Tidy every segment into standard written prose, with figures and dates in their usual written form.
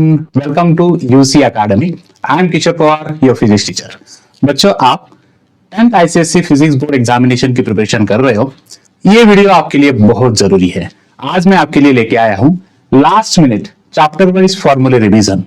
Welcome to UC academy. I am Kishore Pawar, your physics teacher. बच्चों, आप 10th ICSE physics board examination की preparation कर रहे हो, ये वीडियो आपके लिए बहुत जरूरी है। आज मैं आपके लिए लेके आया हूं लास्ट मिनट चैप्टर वाइज फॉर्मूले रिवीजन।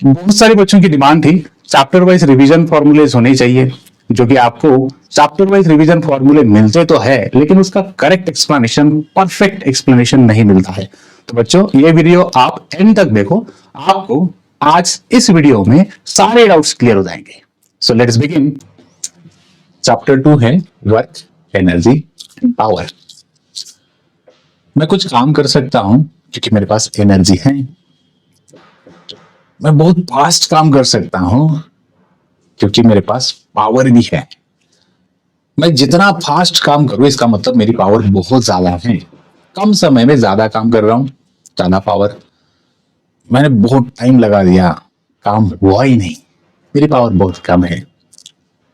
बहुत सारे बच्चों की डिमांड थी चैप्टर वाइज रिवीजन फॉर्मूलेज होने चाहिए, जो कि आपको चैप्टर वाइज रिवीजन फॉर्मूले मिलते तो है, लेकिन उसका करेक्ट एक्सप्लेनेशन, परफेक्ट एक्सप्लेनेशन नहीं मिलता है। तो बच्चों, ये वीडियो आप एंड तक देखो, आपको आज इस वीडियो में सारे डाउट्स क्लियर हो जाएंगे। So let's begin. चैप्टर 2 है वर्क, एनर्जी, पावर। मैं कुछ काम कर सकता हूं क्योंकि मेरे पास एनर्जी है। मैं बहुत फास्ट काम कर सकता हूं क्योंकि मेरे पास पावर भी है। मैं जितना फास्ट काम करूं इसका मतलब मेरी पावर बहुत ज्यादा है। कम समय में ज्यादा काम कर रहा हूं, ज्यादा पावर। मैंने बहुत टाइम लगा दिया, काम हुआ ही नहीं, मेरी पावर बहुत कम है।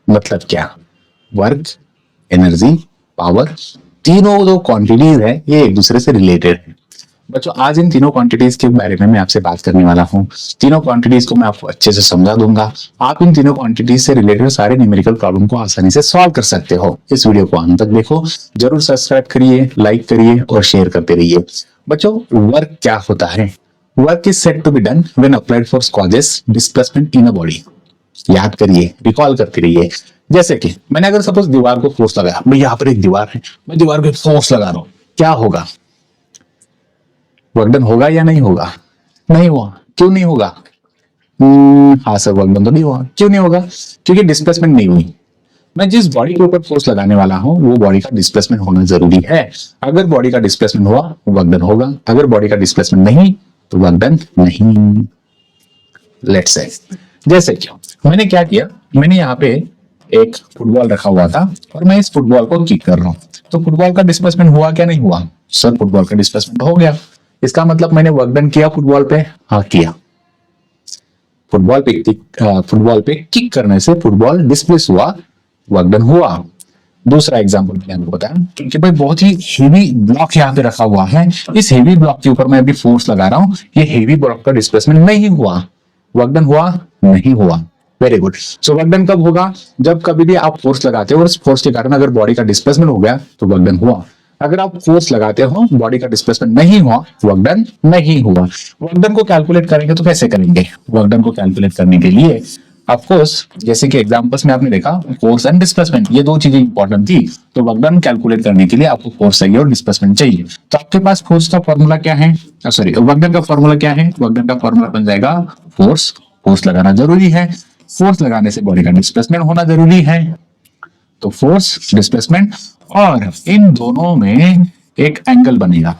मतलब क्या? वर्क, एनर्जी, पावर, तीनों जो क्वांटिटीज है ये एक दूसरे से रिलेटेड है। बच्चों, आज इन तीनों क्वांटिटीज के बारे में मैं आपसे बात करने वाला हूँ। तीनों क्वांटिटीज को मैं आपको अच्छे से समझा दूंगा। आप इन तीनों क्वांटिटीज से रिलेटेड सारे न्यूमेरिकल प्रॉब्लम को आसानी से सॉल्व कर सकते हो। इस वीडियो को अंत तक देखो, जरूर सब्सक्राइब करिए, लाइक करिए और शेयर करते रहिए। बच्चों, वर्क क्या होता है? Work is said to be done when applied force causes displacement in a body. याद करिए, रिकॉल करते रहिए। जैसे कि मैंने अगर सपोज दीवार को फोर्स लगाया, भाई यहाँ पर एक दीवार है, मैं दीवार को फोर्स लगा रहा हूं, क्या होगा? वर्क डन होगा या नहीं होगा? नहीं हुआ। क्यों नहीं होगा? हाँ सर, वर्क डन तो नहीं हुआ। क्यों नहीं होगा? क्योंकि डिस्प्लेसमेंट नहीं हुई। मैं जिस बॉडी के ऊपर फोर्स लगाने वाला हूं वो बॉडी का डिस्प्लेसमेंट होना जरूरी है। अगर बॉडी का डिस्प्लेसमेंट हुआ, वर्क डन होगा। अगर बॉडी का डिस्प्लेसमेंट नहीं तो वर्क डन नहीं। लेट्स से, जैसे कि मैंने क्या किया, मैंने यहाँ पे एक फुटबॉल रखा हुआ था और मैं इस फुटबॉल को किक कर रहा हूँ, तो फुटबॉल का डिस्प्लेसमेंट हुआ क्या? नहीं हुआ। सर, फुटबॉल का डिस्प्लेसमेंट हो गया, इसका मतलब मैंने वर्क डन किया फुटबॉल पे? हाँ किया। फुटबॉल पे किक करने से फुटबॉल डिस्प्लेस हुआ, वर्क डन हुआ। दूसरा एग्जांपल मैंने आपको बताया कि भाई बहुत ही हेवी ब्लॉक यहाँ पे रखा हुआ है, इस हेवी ब्लॉक के ऊपर मैं अभी फोर्स लगा रहा हूँ, ये हेवी ब्लॉक का डिस्प्लेसमेंट नहीं हुआ, वर्क डन हुआ? नहीं हुआ। Very good. So work done कब होगा? जब कभी भी आप फोर्स लगाते हो और उस फोर्स के कारण अगर बॉडी का डिस्प्लेसमेंट हो गया तो वर्क डन हुआ। अगर आप फोर्स लगाते हो, बॉडी का डिस्प्लेसमेंट नहीं हुआ, वर्क डन नहीं हुआ। वर्क डन को कैलकुलेट करेंगे तो कैसे करेंगे? वर्क डन को कैलकुलेट करने के लिए ऑफ कोर्स, जैसे कि एग्जांपल्स में आपने देखा, फोर्स एंड डिस्प्लेसमेंट, ये दो चीजें इंपॉर्टेंट थी। तो वर्क डन कैलकुलेट करने के लिए आपको फोर्स चाहिए और डिस्प्लेसमेंट चाहिए। तो आपके पास फोर्स का फॉर्मूला क्या है? सॉरी, वर्क डन का फॉर्मूला क्या है? वर्क डन का फॉर्मूला बन जाएगा फोर्स। फोर्स लगाना जरूरी है, फोर्स लगाने से बॉडी का डिस्प्लेसमेंट होना जरूरी है। तो फोर्स, डिस्प्लेसमेंट, और इन दोनों में एक एंगल बनेगा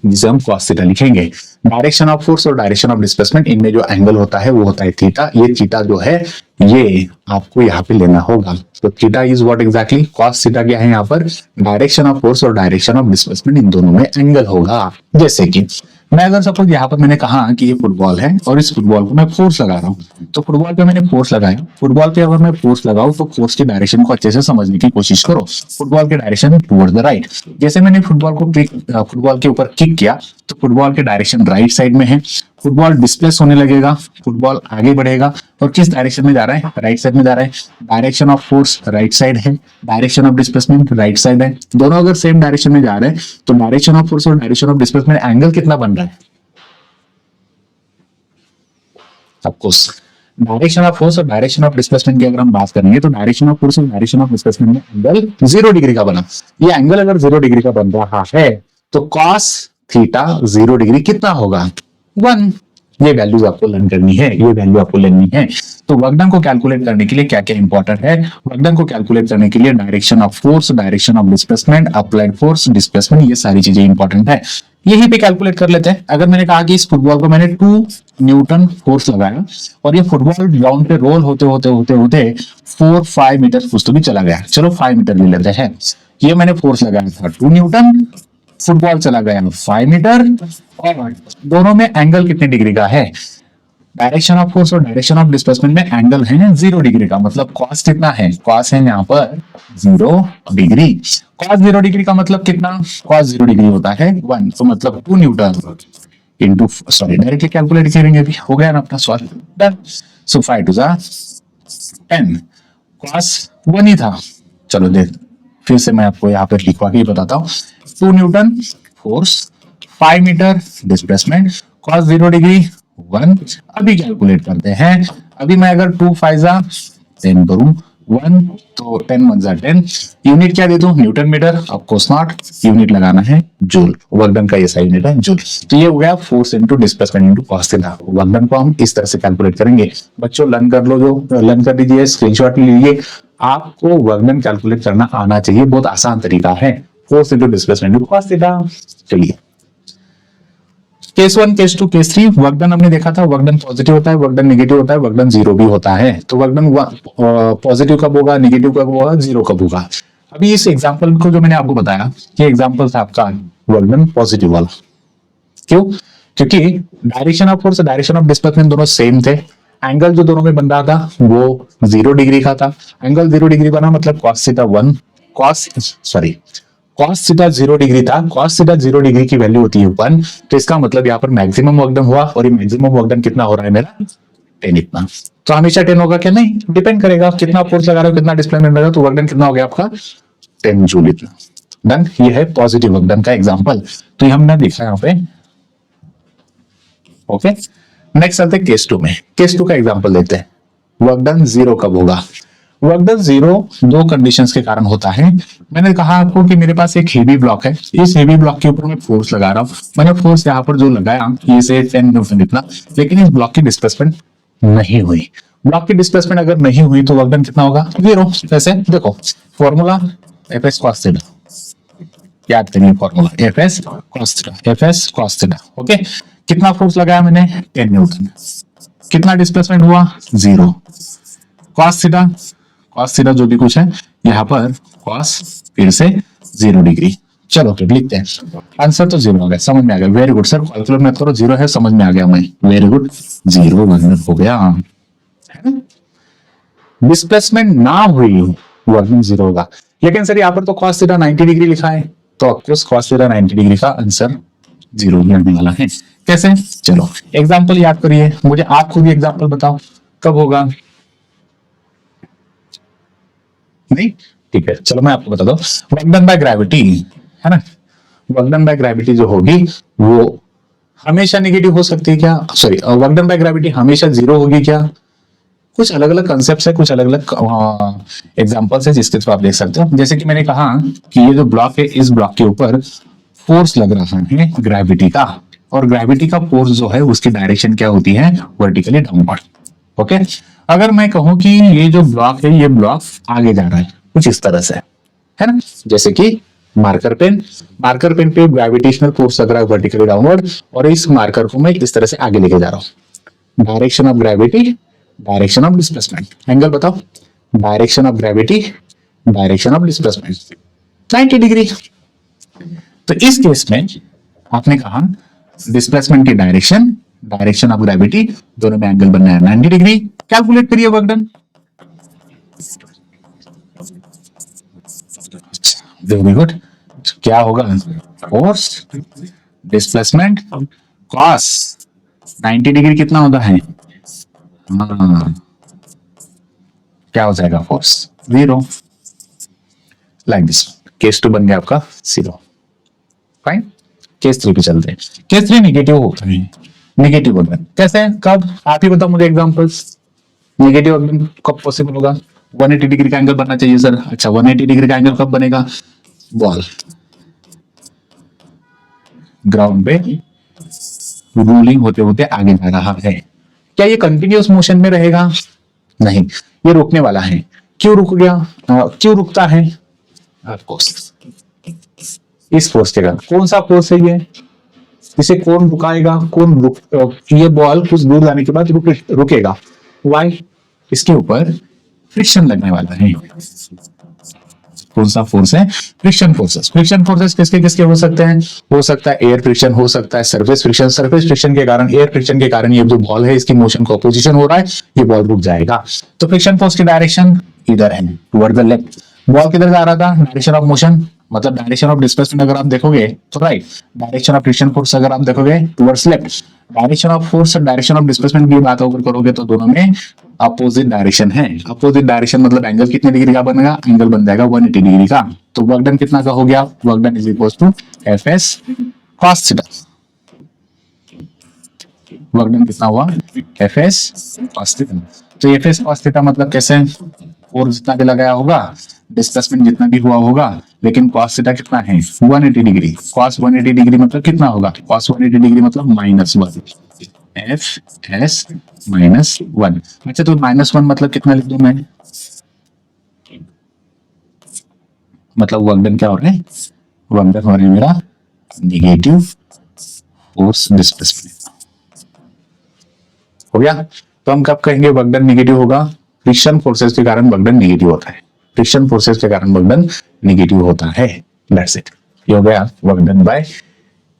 जिसे हम cos थीटा लिखेंगे। डायरेक्शन ऑफ फोर्स और डायरेक्शन ऑफ डिस्प्लेसमेंट, इनमें जो एंगल होता है वो होता है थीटा। ये थीटा जो है ये आपको यहाँ पे लेना होगा। तो theta is what exactly? cos theta क्या है यहाँ पर? डायरेक्शन ऑफ फोर्स और डायरेक्शन ऑफ डिस्प्लेसमेंट, इन दोनों में एंगल होगा। जैसे कि मैं अगर सपोज यहाँ पर मैंने कहा कि ये फुटबॉल है और इस फुटबॉल को मैं फोर्स लगा रहा हूँ, तो फुटबॉल पे मैंने फोर्स लगाया। फुटबॉल पे अगर मैं फोर्स लगाऊं तो फोर्स की डायरेक्शन को अच्छे से समझने की कोशिश करो। फुटबॉल के डायरेक्शन टुवर्ड्स द राइट। जैसे मैंने फुटबॉल के ऊपर किक किया तो फुटबॉल के डायरेक्शन राइट साइड में है। फुटबॉल डिस्प्लेस होने लगेगा, फुटबॉल आगे बढ़ेगा और किस डायरेक्शन में जा रहा है? राइट साइड में जा रहा है। Direction of force right side है, direction of displacement right side है। दोनों अगर सेम डायरेक्शन में जा रहे हैं तो डायरेक्शन ऑफ फोर्स और डायरेक्शन ऑफ डिस्प्लेसमेंट एंगल कितना बन रहा है? ऑफकोर्स, डायरेक्शन ऑफ फोर्स और डायरेक्शन ऑफ डिस्प्लेसमेंट की अगर हम बात करेंगे तो डायरेक्शन ऑफ फोर्स और डायरेक्शन ऑफ डिस्प्लेसमेंट में एंगल 0 डिग्री का बना। ये एंगल अगर 0 डिग्री का बन रहा है तो cos थीटा 0 डिग्री कितना होगा? 1। ये वैल्यूज आपको लर्न करनी है, ये वैल्यू आपको लेनी है। तो वर्क डन को कैलकुलेट करने के लिए क्या क्या इंपॉर्टेंट है? वर्क डन को कैलकुलेट करने के लिए direction of force, direction of displacement, applied force, displacement, ये सारी चीजें इंपॉर्टेंट है। यही पे कैलकुलेट कर लेते हैं। अगर मैंने कहा कि इस फुटबॉल को मैंने 2 न्यूटन फोर्स लगाया और ये फुटबॉल ग्राउंड पे रोल होते होते होते होते 4-5 मीटर कुछ तो भी चला गया, चलो 5 मीटर ले लेते हैं। ये मैंने फोर्स लगाया था 2 न्यूटन, फुटबॉल चला गया 5 मीटर, और दोनों में एंगल कितने डिग्री का है? डायरेक्शन ऑफ फोर्स और डायरेक्शन ऑफ डिस्प्लेसमेंट में एंगल है 0 डिग्री का। मतलब cos कितना है? cos है यहाँ पर 0 डिग्री। cos 0 डिग्री का मतलब कितना? cos 0 डिग्री होता है 1, तो मतलब 2 Newton into sorry directly calculate करेंगे, अभी हो गया ना अपना सवाल डन। सो 5 टू 10 cos 1 ही था। चलो देख फिर से मैं आपको यहाँ पर लिखवा के ही बताता हूँ। 2 newton force 5 metre displacement cos 0 degree 1। अभी कैलकुलेट करते हैं। अभी मैं अगर 2 5 10 करूं 1 तो 10 1 10। यूनिट क्या दे दूं newton metre, of course not, unit लगाना है जूल। वर्क डन का ये सही यूनिट है जूल। तो ये हो गया force into displacement into cos theta. Work done को हम इस तरह से कैलकुलेट करेंगे। बच्चों लर्न कर लो, जो लर्न कर लीजिए, स्क्रीनशॉट लीजिए। आपको वर्क डन कैलकुलेट करना आना चाहिए, बहुत आसान तरीका है। Force into displacement into cos theta. चलिए case 1 case 2 case 3 work done हमने देखा था। वर्क डन पॉजिटिव होता है, वर्क डन नेगेटिव होता है, वर्क डन जीरो भी होता है। तो वर्क डन पॉजिटिव कब होगा, नेगेटिव कब होगा, जीरो कब होगा। अभी इस एग्जांपल को जो मैंने आपको बताया, ये एग्जांपल था आपका वर्क डन पॉजिटिव वाला। क्यों? क्योंकि direction of force, direction of displacement दोनों सेम थे। एंगल जो दोनों में बन रहा था वो 0 डिग्री का था। एंगल 0 डिग्री बना मतलब cos theta 1 cos theta 0 degree था। cos थीटा 0 डिग्री की वैल्यू होती है 1। तो इसका मतलब यहाँ पर मैक्सिमम वर्क डन हुआ, और ये मैक्सिमम वर्क डन कितना हो रहा है मेरा 10 इतना। तो हमेशा 10 होगा क्या? नहीं, डिपेंड करेगा कितना फोर्स लगा रहे हो, कितना डिस्प्लेसमेंट लगा, तो वर्क डन कितना हो गया आपका 10 जूल इतना। डन। ये है पॉजिटिव वर्क डन का एग्जांपल। तो ये हमने देखा यहाँ पे। ओके, नेक्स्ट चलते हैं केस 2 में। केस 2 का एग्जांपल देखते हैं। वर्क डन 0 कब होगा? वर्क डन 0 दो कंडीशंस के कारण होता है। मैंने कहा आपको कि मेरे पास एक हेवी ब्लॉक है, इस हेवी ब्लॉक के ऊपर मैं फोर्स लगा रहा हूं। मैंने फोर्स यहाँ पर जो लगाया ये से 10 न्यूटन इतना, लेकिन इस ब्लॉक की डिस्प्लेसमेंट नहीं हुई। ब्लॉक की डिस्प्लेसमेंट अगर नहीं हुई तो वर्क डन कितना होगा? 0। कैसे? देखो फॉर्मूला Fs cos थीटा, याद करिए formula Fs cos theta, Fs cos theta. Okay, कितना फोर्स लगाया मैंने? 10 न्यूटन। कितना डिस्प्लेसमेंट हुआ? 0। cos थीटा जो भी कुछ है यहाँ पर cos फिर से 0 डिग्री। चलो फिर लिखते हैं। आंसर तो 0 हो गया, समझ में आ गया। वेरी गुड सर, कैलकुलेट मत करो, 0 है, समझ में आ गया मैं। वेरी गुड, 0 हो गया। डिस्प्लेसमेंट ना हुई वर्क 0 होगा। लेकिन सर यहाँ पर तो cos थीटा 90 डिग्री लिखा है, तो ऑफकोर्स cos थीटा 90 डिग्री का आंसर 0 मिलने वाला है। कैसे? चलो एग्जांपल याद करिए। मुझे आप खुद भी एग्जांपल बताओ कब होगा। नहीं, ठीक है, चलो मैं आपको बता दूं। वर्क डन बाय ग्रेविटी है ना, वर्क डन बाय ग्रेविटी जो होगी वो हमेशा नेगेटिव हो सकती है क्या? Sorry, work done by gravity हमेशा 0 होगी क्या? कुछ अलग अलग कंसेप्ट है, कुछ अलग अलग एग्जांपल्स है जिसके थ्रू आप देख सकते हो। जैसे कि मैंने कहा कि ये जो ब्लॉक है, इस ब्लॉक के ऊपर फोर्स लग रहा है ग्रेविटी का, और ग्रेविटी का फोर्स जो है उसकी डायरेक्शन क्या होती है? Vertically downward. ओके, अगर मैं कहूं कि ये जो ब्लॉक है, ये ब्लॉक आगे जा रहा है कुछ इस तरह से, है ना, जैसे कि मार्कर पेन पे ग्रेविटेशनल फोर्स लग रहा है वर्टिकली डाउनवर्ड, और इस मार्कर को मैं इस तरह से आगे लेके जा रहा हूं। Direction of gravity, direction of displacement, angle बताओ। Direction of gravity, direction of displacement 90 degree. तो इस केस में आपने कहा डिस्प्लेसमेंट की डायरेक्शन, डायरेक्शन ऑफ ग्रेविटी, दोनों में एंगल बनना है 90 डिग्री। कैलकुलेट करिए वर्क डन। वेरी गुड, क्या होगा? फोर्स डिस्प्लेसमेंट कॉस 90 डिग्री कितना होता है? क्या हो जाएगा? फोर्स 0। Like this. केस 2 बन गया आपका 0। फाइन। केस 3 पे चलते हैं। केस 3 नेगेटिव होता है। नेगेटिव वर्क डन कैसे? कब? आप ही बताओ मुझे एग्जांपल्स। नेगेटिव वर्क डन कब पॉसिबल होगा? 180 डिग्री का एंगल बनना चाहिए सर। अच्छा, 180 डिग्री का एंगल कब बनेगा? बॉल ग्राउंड पे रूलिंग होते होते आगे जा रहा है। क्या ये कंटिन्यूअस मोशन में रहेगा? नहीं, ये रुकने वाला है। क्यों रुक गया? क्यों रुकता है? ऑफकोर्स इस फोर्स के कारण। कौन सा फोर्स है ये? इसे कौन रुकाएगा? ये बॉल कुछ दूर जाने के बाद रुकेगा। वाई? इसके ऊपर फ्रिक्शन लगने वाला है। कौन सा फोर्स है? Friction forces. फ्रिक्शन फोर्सेस किसके किसके हो सकते हैं? हो सकता है एयर फ्रिक्शन, हो सकता है सरफेस फ्रिक्शन। सरफेस फ्रिक्शन के कारण, एयर फ्रिक्शन के कारण ये जो बॉल है इसकी मोशन को अपोजिशन हो रहा है, ये बॉल रुक जाएगा। तो फ्रिक्शन फोर्स की डायरेक्शन इधर है, टुवर्ड द लेफ्ट। बॉल किधर जा रहा था? डायरेक्शन ऑफ मोशन मतलब डायरेक्शन ऑफ डिस्प्लेसमेंट अगर आप देखोगे तो right, direction of friction force अगर आप देखोगे towards left, direction of force और डायरेक्शन ऑफ डिस्प्लेसमेंट की बात अगर करोगे तो दोनों में अपोजिट डायरेक्शन है। अपोजिट डायरेक्शन मतलब एंगल कितने डिग्री का बनेगा, एंगल बन जाएगा 180 डिग्री का। तो वर्क डन कितना का हो गया, work done is equal to F S cos theta. Work done कितना हुआ, एफ एस कॉस थीटा। तो एफ एस कॉस थीटा मतलब कैसे, फोर्स जितना भी लगाया होगा, डिस्प्लेसमेंट जितना भी हुआ होगा, लेकिन कॉस थीटा कितना है 180 डिग्री। कॉस 180 डिग्री मतलब कितना होगा, कॉस 180 डिग्री मतलब -1, एफ एस -1। अच्छा तो -1 मतलब कितना लिख दूं मैं, मतलब वर्क डन क्या हो रहा है, वर्क डन हो रहा है मेरा नेगेटिव फोर्स डिस्प्लेसमेंट। हो गया। तो हम कब कहेंगे वर्क डन नेगेटिव होगा, फ्रिक्शन फोर्सेस के कारण वर्क डन नेगेटिव होता है, फ्रिक्शन फोर्सेस के कारण वर्क डन नेगेटिव होता है। दैट्स इट, ये हो गया work done by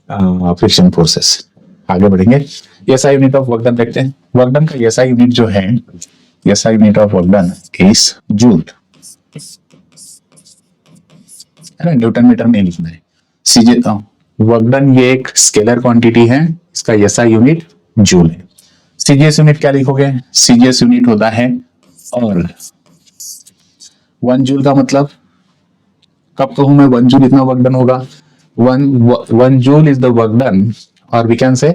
friction forces. आगे बढ़ेंगे, SI unit of work done देखते हैं। वर्क डन का एसआई यूनिट जो है, SI unit of work done is joule, है ना, न्यूटन मीटर में लिखना है। सीजे वर्क डन ये एक स्केलर क्वांटिटी है, इसका एसआई यूनिट जूल है। सीजीएस यूनिट क्या लिखोगे, सीजीएस यूनिट होता है और 1 जूल का मतलब कब कहूं मैं 1 जूल इतना वर्क डन होगा, 1 joule is the work done, और we can say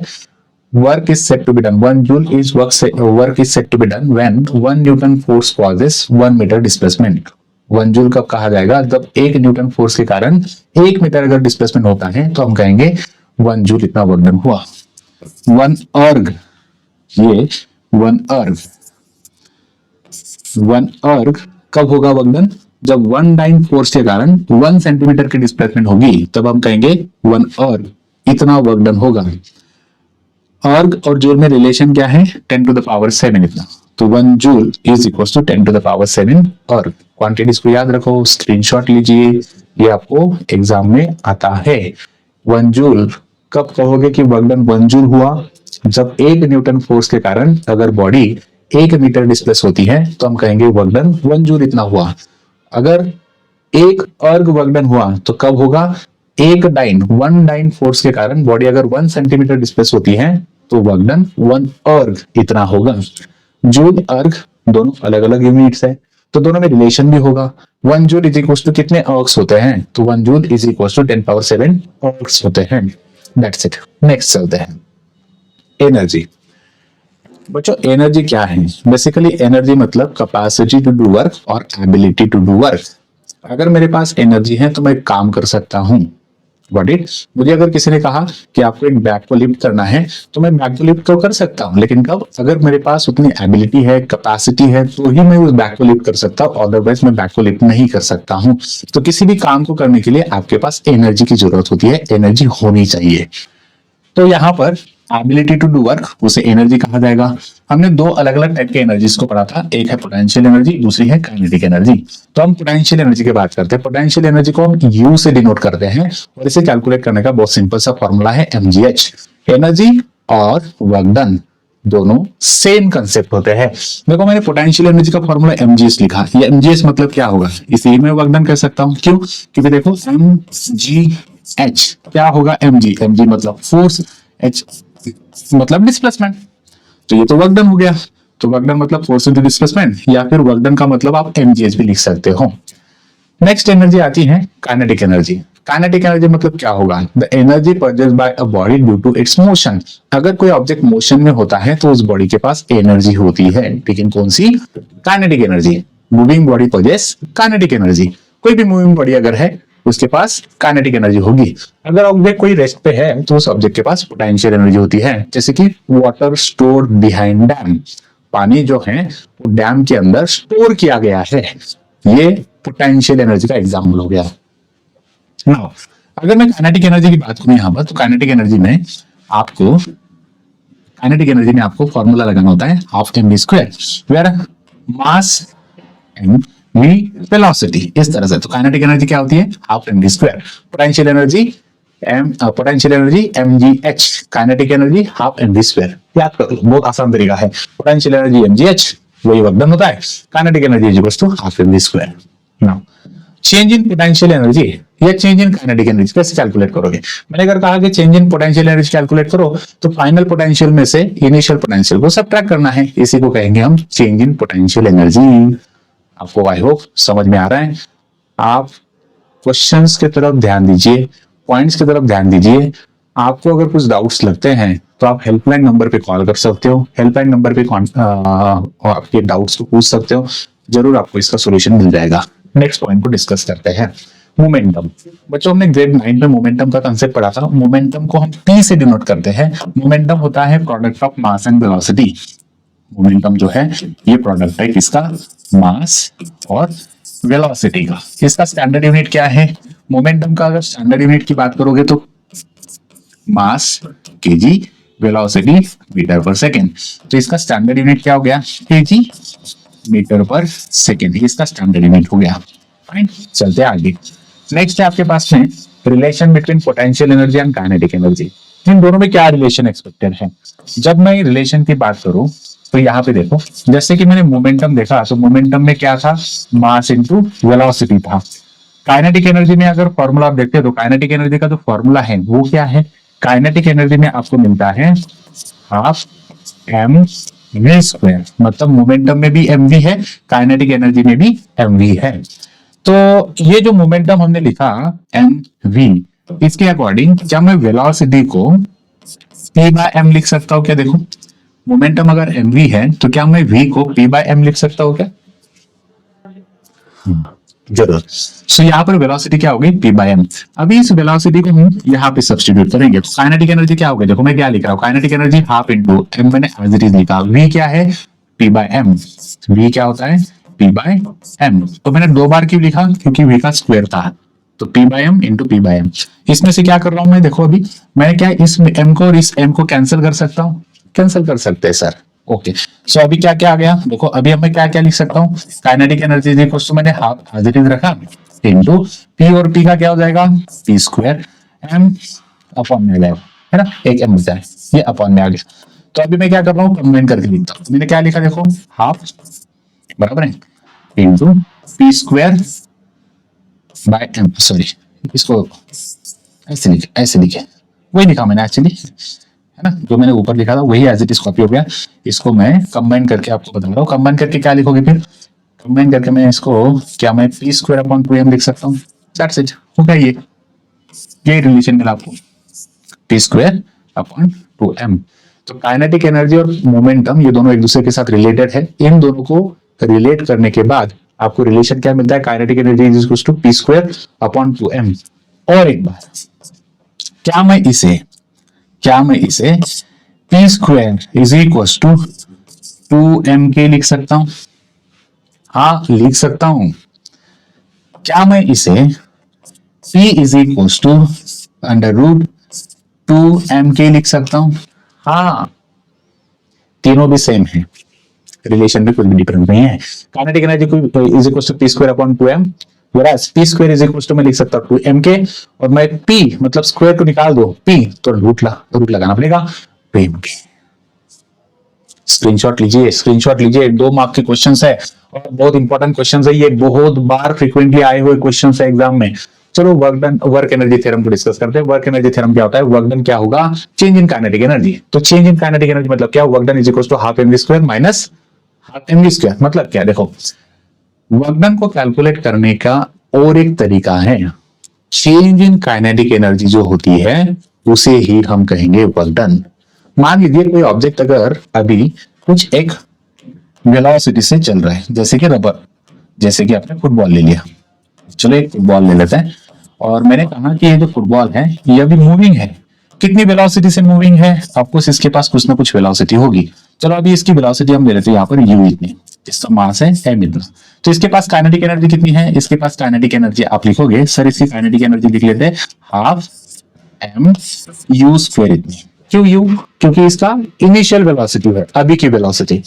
work is said to be done, 1 joule is work is said to be done when 1 newton force causes 1 meter displacement। 1 joule कब कहा जाएगा, जब 1 Newton force के कारण 1 metre अगर displacement होता है तो हम कहेंगे 1 जूल इतना वर्क डन हुआ। 1 अर्ग, ये 1 अर्ग, 1 अर्ग कब होगा वर्क डन, जब 1 डाइन फोर्स के कारण 1 सेंटीमीटर की डिस्प्लेसमेंट होगी तब हम कहेंगे 1 अर्ग इतना वर्क डन होगा। अर्ग और जूल में रिलेशन क्या है, 10 टू द पावर 7 इतना, तो 1 joule is equal to 10 to the power 7 erg. Quantities को याद रखो, स्क्रीनशॉट लीजिए, ये आपको एग्जाम में आता है। 1 जूल कब कहोगे कि वर्क डन 1 जूल हुआ, जब 1 न्यूटन फोर्स के कारण अगर बॉडी 1 मीटर डिस्प्लेस होती है तो हम कहेंगे वर्क डन 1 जूल इतना हुआ। अगर 1 अर्ग वर्क डन हुआ तो कब होगा, 1 डाइन फोर्स के कारण बॉडी अगर 1 सेंटीमीटर डिस्प्लेस होती है तो वर्क डन 1 अर्ग इतना होगा। जूल अर्ग दोनों अलग अलग यूनिट्स है, तो दोनों में रिलेशन भी होगा। 1 जूल इज इक्वल टू कितने अर्ग्स होते हैं, तो 1 joule is equal to 10 power 7 ergs होते हैं। That's it. नेक्स्ट चलते हैं, एनर्जी। बच्चों एनर्जी क्या है, बेसिकली एनर्जी मतलब कैपेसिटी टू डू वर्क और एबिलिटी टू डू वर्क। अगर मेरे पास एनर्जी है तो मैं काम कर सकता हूं। Got it? मुझे अगर किसी ने कहा कि आपको एक बैग को लिफ्ट करना है तो मैं बैग को लिफ्ट तो कर सकता हूं, लेकिन कब, अगर मेरे पास उतनी एबिलिटी है, कैपेसिटी है, तो ही मैं उस बैग को लिफ्ट कर सकता हूं, अदरवाइज मैं बैग को लिफ्ट नहीं कर सकता हूं। तो किसी भी काम को करने के लिए आपके पास एनर्जी की जरूरत होती है, एनर्जी होनी चाहिए। तो यहाँ पर एबिलिटी टू डू वर्क, उसे एनर्जी कहा जाएगा। हमने 2 अलग अलग टाइप के एनर्जीज को पढ़ा था, एक है पोटेंशियल एनर्जी, दूसरी है काइनेटिक एनर्जी। तो हम पोटेंशियल एनर्जी की बात करते हैं। पोटेंशियल एनर्जी को हम यू से डिनोट करते हैं और इसे कैलकुलेट करने का बहुत सिंपल सा फॉर्मूला है mgh। एनर्जी और वर्क डन दोनों सेम कंसेप्ट होते हैं। देखो मैंने पोटेंशियल एनर्जी का फॉर्मूला mgh लिखा, ये mgh मतलब क्या होगा, इसी में वर्क डन कह सकता हूं। क्यों, क्योंकि देखो mgh क्या होगा, mg मतलब फोर्स, h मतलब डिस्प्लेसमेंट, तो ये तो वर्क डन हो गया। तो वर्क डन मतलब फोर्स इनटू डिस्प्लेसमेंट, या फिर वर्क डन का मतलब आप mgh भी लिख सकते हो। नेक्स्ट एनर्जी आती है काइनेटिक एनर्जी। काइनेटिक एनर्जी मतलब क्या होगा, the energy produced by a body due to its motion. अगर कोई ऑब्जेक्ट मोशन में होता है तो उस बॉडी के पास एनर्जी होती है, लेकिन कौन सी, kinetic energy. Moving body possesses kinetic energy, कोई भी मूविंग बॉडी अगर है उसके पास काइनेटिक एनर्जी होगी। अगर ऑब्जेक्ट कोई रेस्ट पे है तो उस ऑब्जेक्ट के पास पोटेंशियल एनर्जी होती है, जैसे कि वाटर स्टोर्ड बिहाइंड डैम, पानी जो है वो डैम के अंदर स्टोर किया गया है, ये पोटेंशियल एनर्जी का एग्जाम्पल हो गया। नाउ अगर मैं काइनेटिक एनर्जी की बात करूं यहाँ पर, तो काइनेटिक एनर्जी में आपको फॉर्मूला लगाना होता है half mv square, where mass and v velocity, इस तरह से। तो काइनेटिक एनर्जी क्या होती है, half mv square. Potential energy mgh, kinetic energy half mv square. याद करो, बहुत आसान तरीका है। पोटेंशियल एनर्जी mgh, वही वर्क डन होता है। Kinetic energy is equal to half mv square. Now change in potential energy या चेंज इन काइनेटिक एनर्जी कैसे कैलकुलेट करोगे? मैंने अगर कहा कि change in potential energy calculate करो तो फाइनल पोटेंशियल में से इनिशियल पोटेंशियल को सब्ट्रैक्ट करना है, इसी को कहेंगे हम चेंज इन पोटेंशियल एनर्जी। आपको आई होप समझ में आ रहा है। आप क्वेश्चंस की तरफ ध्यान दीजिए, पॉइंट्स की तरफ ध्यान दीजिए। आपको अगर कुछ डाउट्स लगते हैं तो आप हेल्पलाइन नंबर पे कॉल कर सकते हो, हेल्पलाइन नंबर पे आपके डाउट्स को पूछ सकते हो, जरूर आपको इसका सोल्यूशन मिल जाएगा। नेक्स्ट पॉइंट को डिस्कस करते हैं, मोमेंटम। बच्चों हमने ग्रेड 9 में मोमेंटम का कंसेप्ट पढ़ा था। मोमेंटम को हम P से डिनोट करते हैं। मोमेंटम होता है product of mass and velocity. Momentum जो है ये प्रोडक्ट है किसका? मास और वेलोसिटी का। इसका स्टैंडर्ड यूनिट क्या है? मोमेंटम का अगर स्टैंडर्ड यूनिट की बात करोगे तो मास केजी, वेलोसिटी मीटर पर सेकेंड। तो इसका स्टैंडर्ड यूनिट क्या हो गया? केजी मीटर पर सेकेंड, इसका स्टैंडर्ड यूनिट हो गया। फाइन, चलते आगे। नेक्स्ट है आपके पास में relation between potential energy and kinetic energy. इन दोनों में क्या रिलेशन एक्सपेक्टेड है? जब मैं रिलेशन की बात करूं तो यहाँ पे देखो, जैसे कि मैंने मोमेंटम देखा तो मोमेंटम में क्या था? मास इनटू वेलोसिटी था। काइनेटिक एनर्जी में अगर फॉर्मूला आप देखते हैं तो काइनेटिक एनर्जी का जो फॉर्मूला है वो क्या है? काइनेटिक एनर्जी में आपको मिलता है हाफ एम वी स्क्वायर, मतलब मोमेंटम में भी एम वी है, काइनेटिक एनर्जी में भी एम वी है। तो ये जो मोमेंटम हमने लिखा एम वी, इसके अकॉर्डिंग क्या मैं वेलोसिटी को पी बाय एम लिख सकता हूँ क्या? देखो मोमेंटम अगर एम वी है तो क्या मैं वी को पी बाय एम लिख सकता हूँ क्या? जरूर। सो यहाँ पर वेलोसिटी क्या होगी? P by M. अभी इस वेलोसिटी को हम यहाँ पे सब्स्टिट्यूट करेंगे तो काइनेटिक एनर्जी क्या होगी? देखो मैं क्या लिख रहा हूँ, kinetic energy half into M, मैंने एज इट इज लिखा। वी क्या है? P by M. वी क्या होता है? P by M. तो मैंने 2 बार क्यों लिखा? क्योंकि वी का स्क्वायर था, तो P by M into P by M. इसमें से क्या कर रहा हूं मैं? देखो अभी मैंने क्या इस एम को और इस एम को कैंसिल कर सकता हूँ? कैंसिल कर सकते हैं सर। ओके, सो अभी क्या क्या आ गया? देखो अभी अब मैं क्या क्या लिख सकता हूँ? काइनेटिक एनर्जी इक्वल्स टू मैंने हाफ एज इट इज रखा इंटू पी, और पी का क्या हो जाएगा? पी स्क्वायर एम अपॉन में जाएगा, है ना? एक एम बचा है, ये अपॉन में आ गया। तो अभी मैं क्या कर रहा हूँ? कंबाइन करके लिखता हूँ। मैंने क्या लिखा? देखो हाफ बराबर है into P square by M, sorry इसको ऐसे लिखे वही लिखा मैंने एक्चुअली, है ना? जो मैंने ऊपर लिखा था वही एज इट इज कॉपी हो गया। इसको मैं कंबाइन करके आपको बता रहा हूँ। कंबाइन करके क्या लिखोगे फिर? कंबाइन करके मैं इसको क्या मैं पी स्क्वायर अपॉन 2m लिख सकता हूँ? दैट्स इट, हो गया ये रिलेशन मिला आपको, पी स्क्वायर अपॉन 2m। तो काइनेटिक एनर्जी और मोमेंटम ये दोनों एक दूसरे के साथ रिलेटेड है। इन दोनों को रिलेट करने के बाद आपको रिलेशन क्या मिलता है? Kinetic energy is equal to P square upon 2m। और एक बार क्या मैं इसे P square is equal to 2m के लिख सकता हूं? हाँ लिख सकता हूं। क्या मैं इसे p is equal to under root 2m के लिख सकता हूं? हाँ, तीनों भी सेम है, रिलेशन में कोई भी डिफरेंस नहीं है। Kinetic energy is equal to P square upon 2m, whereas p square is equal to मैं लिख सकता हूं 2m के, और मैं p मतलब स्क्वायर को निकाल दो p तो रूट लगाना पड़ेगा 2m के। स्क्रीनशॉट लीजिए 2 मार्क के क्वेश्चंस है और बहुत इंपॉर्टेंट क्वेश्चंस है ये, बहुत बार फ्रीक्वेंटली आए हुए क्वेश्चंस है एग्जाम में। चलो वर्क एनर्जी थ्योरम को डिस्कस करते हैं। वर्क एनर्जी थ्योरम क्या होता है? वर्क डन क्या होगा? Change in kinetic energy. तो चेंज इन काइनेटिक एनर्जी मतलब क्या? Work done is equal to half mv square minus half mv square. मतलब क्या? देखो वर्क डन को कैलकुलेट करने का और एक तरीका है, चेंज इन काइनेटिक एनर्जी जो होती है उसे ही हम कहेंगे वर्क डन। मान लीजिए कोई ऑब्जेक्ट अगर अभी कुछ एक वेलोसिटी से चल रहा है, जैसे कि रबर, जैसे कि आपने फुटबॉल ले लिया। चलो एक फुटबॉल ले लेते हैं, और मैंने कहा कि ये जो फुटबॉल है ये अभी मूविंग है। कितनी वेलोसिटी से मूविंग है? ऑफकोर्स इसके पास कुछ ना कुछ वेलोसिटी होगी। चलो अभी इसकी वेलोसिटी हम ले लेते हैं यहाँ पर u इतनी, इसका मास है m इतना। तो इसके पास काइनेटिक एनर्जी कितनी है? इसके पास काइनेटिक एनर्जी आप लिखोगे सर, इसकी काइनेटिक एनर्जी लिख लेते हैं हाफ m u स्क्वायर इतनी। क्यों u? क्योंकि इसका इनिशियल वेलोसिटी है, अभी की वेलोसिटी।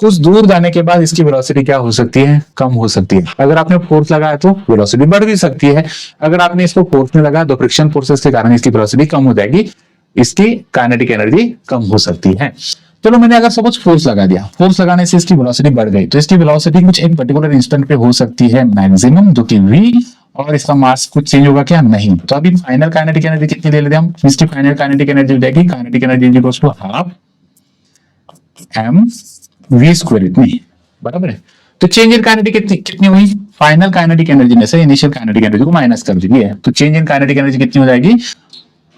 कुछ दूर जाने के बाद इसकी वेलोसिटी क्या हो सकती है? कम हो सकती है। अगर आपने फोर्स लगाया तो वेलोसिटी बढ़ भी सकती है, अगर आपने इसको फोर्स में लगाया तो फ्रिक्शन फोर्सेस के कारण इसकी वेलोसिटी कम हो जाएगी, इसकी काइनेटिक एनर्जी कम हो सकती है। चलो मैंने अगर सपोज फोर्स लगा दिया, फोर्स लगाने से इसकी वेलोसिटी बढ़ गई, तो इसकी वेलोसिटी कुछ एक पर्टिकुलर इंस्टेंट पे हो सकती है मैक्सिमम, जो कि v, और इसका मास कुछ चेंज होगा क्या? नहीं। तो अभी फाइनल काइनेटिक एनर्जी कितनी ले लेते हैं हम? इसकी फाइनल काइनेटिक एनर्जी हो जाएगी, kinetic energy is equal to half mv² इतनी, बराबर है। तो चेंज इन काइनेटिक कितनी कितनी हुई? फाइनल काइनेटिक एनर्जी में से इनिशियल काइनेटिक एनर्जी को माइनस कर दीजिए, तो चेंज इन काइनेटिक एनर्जी कितनी हो जाएगी?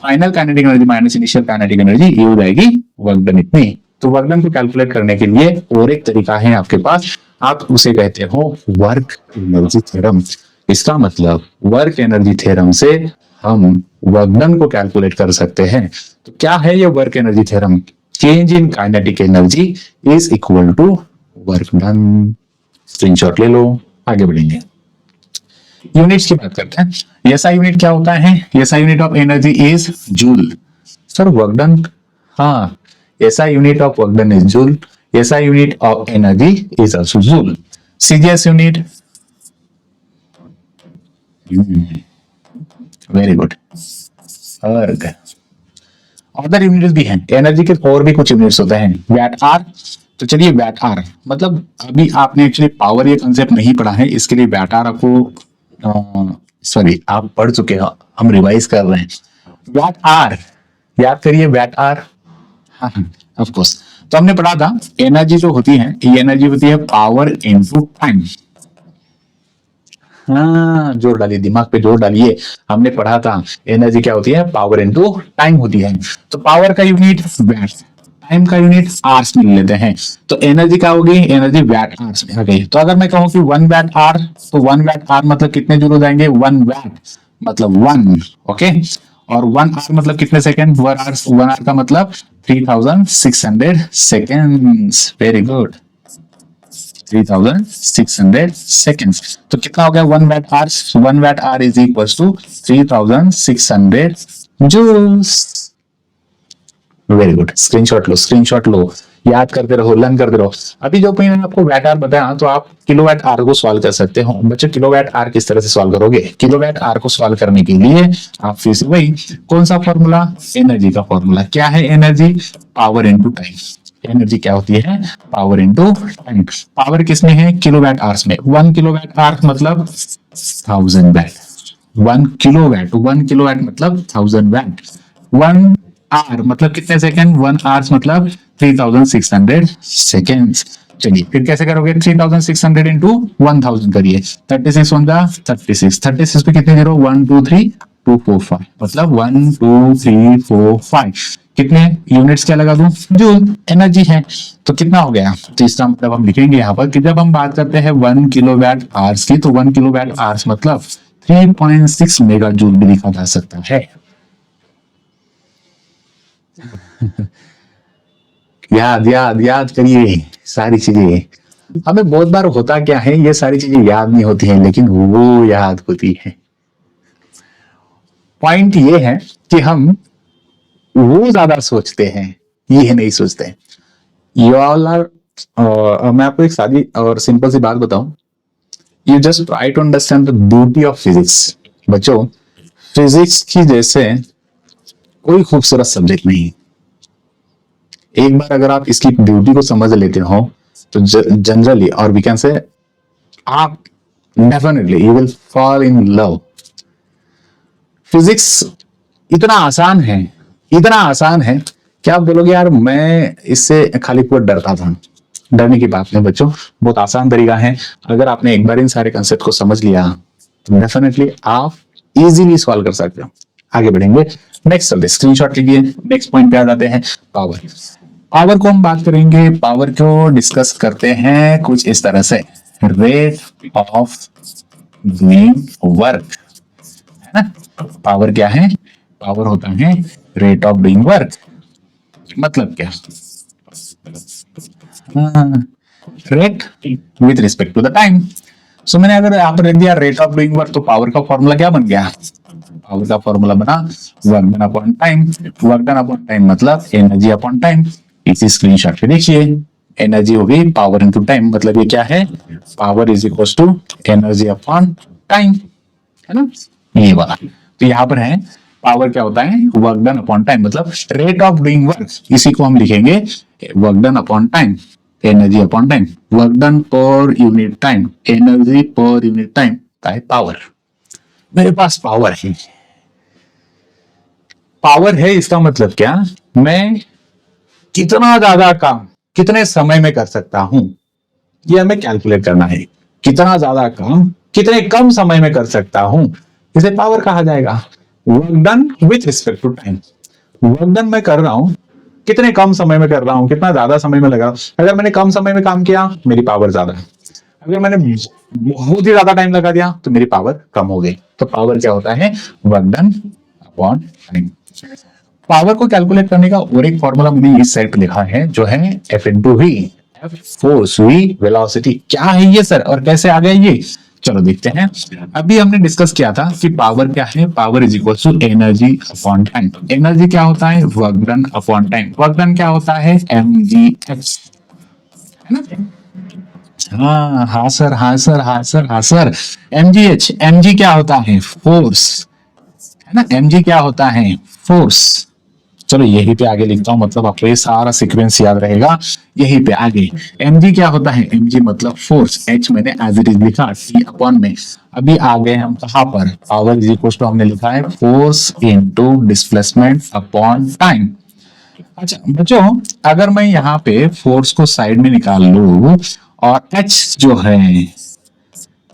Final kinetic energy minus initial kinetic energy, ये हो जाएगी वर्क डन इतनी। तो वर्क डन को कैलकुलेट करने के लिए और एक तरीका है आपके पास, आप उसे कहते हो वर्क एनर्जी थ्योरम। इसका मतलब वर्क एनर्जी थ्योरम से हम वर्क डन को कैलकुलेट कर सकते हैं। तो क्या है ये work energy theorem? Change in kinetic energy is equal to work done. Screenshot ले लो, आगे बढ़ेंगे। यूनिट्स की बात करते हैं। एसआई यूनिट क्या होता है? SI unit of energy is joule. Sir work done, हाँ, SI unit of work done is joule, SI unit of energy is also joule. CGS unit, very good. Erg, other units भी हैं, energy के और भी कुछ units होते हैं। VAT are, तो चलिए वैट आर, मतलब अभी आपने एक्चुअली पावर ये कंसेप्ट नहीं पढ़ा है, इसके लिए वैट आर आपको सॉरी आप पढ़ चुके हो, हम रिवाइज कर रहे हैं। वैट आर याद करिए, वैट आर, हाँ ऑफ कोर्स। तो हमने पढ़ा था एनर्जी जो होती है, ये एनर्जी होती है पावर इनटू टाइम। हाँ जोर डालिए, दिमाग पे जोर डालिए, हमने पढ़ा था एनर्जी क्या होती है? पावर इनटू टाइम होती है। तो पावर का यूनिट वैट, टाइम का यूनिट आवर्स में लेते हैं, तो एनर्जी क्या होगी? एनर्जी वैट आवर्स में आ गई। तो अगर मैं कहूं कि 1 वैट आवर, तो 1 वैट आवर मतलब कितने जूल हो जाएंगे? 1 वैट मतलब 1, ओके। और 1 आवर मतलब कितने सेकंड? 1 आवर का मतलब 3600 सेकेंड्स। Very good, 3600 seconds. तो कितना हो गया 1 watt hours? 1 watt hour is equal to 3600 joules. Very good, screenshot लो, स्क्रीनशॉट लो, याद करते रहो, लर्न करते रहो। अभी जो मैंने आपको वैट आवर बताया, तो आप किलोवाट आवर को सॉल्व कर सकते हो। बच्चों किलोवाट आवर किस तरह से सॉल्व करोगे? किलोवाट आवर को सॉल्व करने के लिए आप फिर से वही कौन सा फॉर्मूला? एनर्जी का फॉर्मूला। क्या है energy? Power into time. Energy क्या होती है? Power into time. पावर किसमें है? किलोवाट आवर्स में। 1 किलोवाट आवर मतलब 1000 वैट। 1 किलोवाट, 1 किलोवाट मतलब 1000 वैट। 1 आर मतलब कितने सेकंड? 1 आवर्स मतलब 3600 सेकेंड्स। चलिए फिर कैसे करोगे? 3600 इंटू 1000 करिए, 36 वन जा 36, 36 पे कितने जीरो? 1 2 3 2 4 5, मतलब 1 2 3 4 5। कितने यूनिट्स क्या लगा दूं? जूल एनर्जी है। तो कितना हो गया? तो इसका मतलब हम लिखेंगे यहाँ पर कि जब हम बात करते हैं 1 किलोवाट आवर्स की, तो 1 किलोवाट आवर्स मतलब 3.6 मेगा जूल भी लिखा जा सकता है। याद याद याद करिए सारी चीजें। हमें बहुत बार होता क्या है, ये सारी चीजें याद नहीं होती हैं, लेकिन वो याद होती है। पॉइंट ये है कि हम वो ज्यादा सोचते हैं, ये नहीं सोचते। यू ऑल आर, मैं आपको एक सादी और सिंपल सी बात बताऊं, you just try to understand the beauty of physics. बच्चों फिजिक्स की जैसे कोई खूबसूरत सब्जेक्ट नहीं। एक बार अगर आप इसकी ब्यूटी को समझ लेते हो, तो जनरली और वी कैन से आप definitely you will fall in love. Physics इतना आसान है, इतना आसान है कि आप बोलोगे यार मैं इससे खाली पूरा डरता था। डरने की बात नहीं बच्चों, बहुत आसान तरीका है। अगर आपने एक बार इन सारे कंसेप्ट को समझ लिया, तो डेफिनेटली आप इजीली सॉल्व कर सकते हो। आगे बढ़ेंगे, नेक्स्ट चलते, स्क्रीनशॉट लीजिए, नेक्स्ट पॉइंट पे आ जाते हैं। पावर। पावर को हम बात करेंगे, पावर को डिस्कस करते हैं कुछ इस तरह से, रेट ऑफ डूइंग वर्क, है ना। पावर क्या है? पावर होता है रेट ऑफ डूइंग वर्क। मतलब क्या? Rate with respect to the time. So मैंने अगर यहाँ पर रख दिया रेट ऑफ डूइंग वर्क, तो पावर का फॉर्मूला क्या बन गया? पावर का फॉर्मूला बना work done upon time. Work done upon time मतलब एनर्जी अपॉन टाइम। इसी स्क्रीनशॉट पे देखिए, एनर्जी होगी पावर इनटू टाइम, मतलब ये क्या है? Power is equal to energy upon time, है ना, ये वाला। तो यहाँ पर है पावर क्या होता है? वर्क डन अपॉन टाइम, मतलब रेट ऑफ डूइंग वर्क, इसी को हम लिखेंगे work done upon time, energy upon time. Work done per unit time, energy per unit time का है पावर। मेरे पास पावर है। पावर है इसका मतलब क्या, मैं कितना ज्यादा काम कितने समय में कर सकता हूं, यह हमें कैलकुलेट करना है। कितना ज्यादा काम कितने कम समय में कर सकता हूं, इसे पावर कहा जाएगा। Work done with respect to time, work done मैं कर रहा हूं, कितने कम समय में कर रहा हूं, कितना ज्यादा समय में लगा। अगर मैंने कम समय में काम किया मेरी पावर ज्यादा है, अगर मैंने बहुत ही ज्यादा टाइम लगा दिया तो मेरी पावर कम हो गई। तो पावर क्या होता है, work done upon time. Power को कैलकुलेट करने का और एक फॉर्मूला मैंने इस साइड पे लिखा है जो है F into V, F force, V velocity. क्या है ये सर और कैसे आ गया ये, चलो देखते हैं। अभी हमने डिस्कस किया था कि पावर क्या है, power is equal to energy upon time. Energy क्या होता है, work done upon time. Work done क्या होता है, mgh, है ना। हाँ सर, हाँ सर, हाँ सर, हाँ सर, mgh। mg क्या होता है, फोर्स, है ना। mg क्या होता है, फोर्स। चलो यहीं पे आगे लिखता हूं, मतलब आपको ये सारा सीक्वेंस याद रहेगा। यहीं पे आगे mg क्या होता है, mg मतलब फोर्स, h मैंने एज इट इज लिखा, t अपॉन में। अभी आ गए हम कहां पर, पावर इज इक्वल टू हमने लिखा है force into displacement upon time. अच्छा बच्चों, अगर मैं यहाँ पे फोर्स को साइड में निकाल लूं और h जो है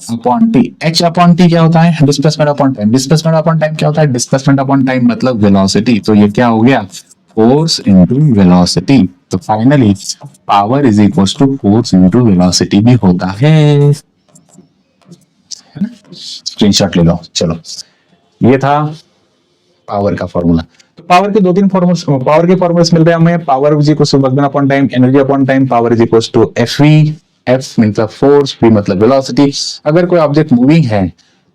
upon T, H upon T क्या होता है, displacement upon time. Displacement upon time क्या होता है, डिस्प्लेसमेंट अपॉन टाइम मतलब वेलोसिटी। तो ये क्या हो गया, फोर्स इनटू वेलोसिटी। तो finally power is equal to force into velocity भी होता है ना। स्क्रीनशॉट ले लो। चलो ये था पावर का फॉर्मूला। तो पावर के दो तीन फॉर्मूल्स, पावर के फॉर्मूल्स मिल रहे हैं हमें। Power is equal to work done upon time, energy upon time. Power is equal to F V, F मतलब फोर्स, वी मतलब वेलोसिटी। अगर कोई ऑब्जेक्ट मूविंग है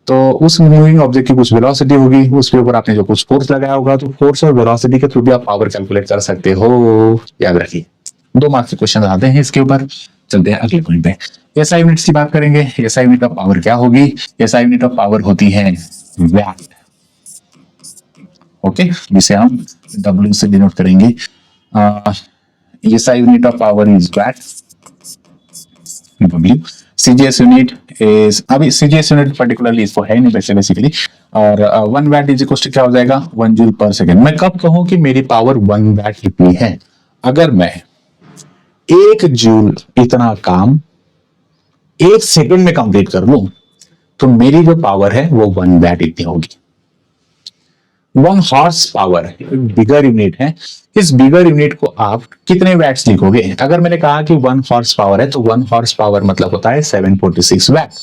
तो उस मूविंग ऑब्जेक्ट की कुछ वेलोसिटी होगी, उसके ऊपर आपने जो कुछ फोर्स लगाया होगा, तो फोर्स और वेलोसिटी के थ्रू भी आप पावर कैलकुलेट कर सकते हो। याद रखिए 2 मार्क्स के क्वेश्चन आते हैं इसके ऊपर। चलते हैं अगले पॉइंट पे। एसआई यूनिट्स की बात करेंगे। एसआई यूनिट ऑफ पावर क्या होगी, एसआई यूनिट ऑफ पावर होती है वैट। ओके, जिसे हम W से डिनोट करेंगे। SI unit of power is watt, W। CGS unit is, अभी CGS यूनिट पर्टिकुलरली इसको है नहीं वैसे बेसिकली। और 1 वैट इज इक्वल टू क्या हो जाएगा, 1 जूल पर सेकेंड। मैं कब कहूं कि मेरी पावर 1 वैट इतनी है, अगर मैं 1 जूल इतना काम 1 सेकंड में कंप्लीट कर लूं तो मेरी जो पावर है वो 1 वैट इतनी होगी। 1 हॉर्स पावर बिगर यूनिट है। इस बिगर यूनिट को आप कितने वैट्स लिखोगे, अगर मैंने कहा कि 1 हॉर्स पावर है तो 1 हॉर्स पावर मतलब होता है 746 वैट।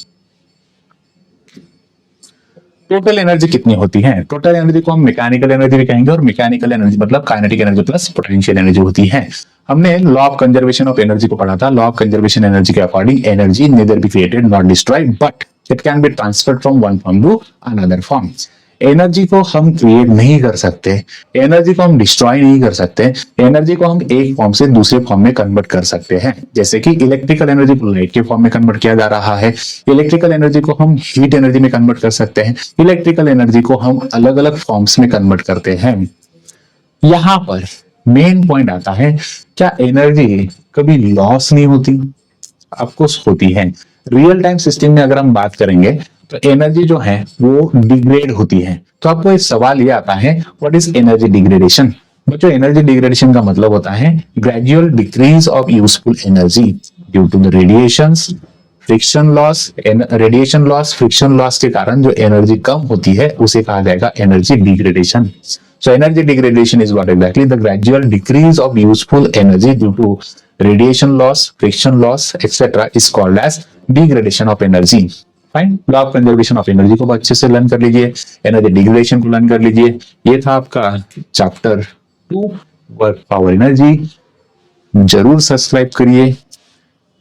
टोटल एनर्जी कितनी होती है, टोटल एनर्जी को हम मैकेनिकल एनर्जी भी कहेंगे, और मैकेनिकल एनर्जी मतलब kinetic energy plus potential energy होती है। हमने law of conservation of energy को पढ़ा था। लॉ ऑफ कंजर्वेशन एनर्जी के according energy neither be created not destroyed but it can be transferred from one form to another form. Energy को हम create नहीं कर सकते, एनर्जी को हम डिस्ट्रॉय नहीं कर सकते, एनर्जी को हम एक फॉर्म से दूसरे फॉर्म में कन्वर्ट कर सकते हैं। जैसे कि इलेक्ट्रिकल एनर्जी को लाइट के फॉर्म में कन्वर्ट किया जा रहा है, इलेक्ट्रिकल एनर्जी को हम हीट एनर्जी में कन्वर्ट कर सकते हैं, इलेक्ट्रिकल एनर्जी को हम अलग अलग फॉर्म्स में कन्वर्ट करते हैं। यहां पर मेन पॉइंट आता है, क्या एनर्जी कभी लॉस नहीं होती? ऑफकोर्स होती है। रियल टाइम सिस्टम में अगर हम बात करेंगे तो एनर्जी जो है वो डिग्रेड होती है। तो आपको एक सवाल ये आता है, व्हाट इज एनर्जी डिग्रेडेशन? बच्चों एनर्जी डिग्रेडेशन का मतलब होता है gradual decrease of useful energy due to the radiations, friction loss. Radiation loss, friction loss के कारण जो एनर्जी कम होती है उसे कहा जाएगा energy degradation. So energy degradation is what exactly? The gradual decrease of useful energy due to radiation loss, friction loss, etc. is called as degradation of energy. Fine, law of conservation of energy को अच्छे से learn कर लीजिए, energy degradation को learn कर लीजिए। ये था आपका चैप्टर 2 वर्क पावर एनर्जी। जरूर सब्सक्राइब करिए,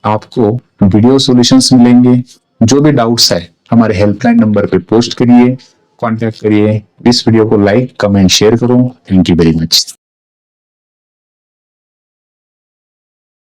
आपको वीडियो सॉल्यूशंस मिलेंगे। जो भी डाउट्स है हमारे हेल्पलाइन नंबर पे पोस्ट करिए, कांटेक्ट करिए। इस वीडियो को लाइक, कमेंट, शेयर करो। Thank you very much.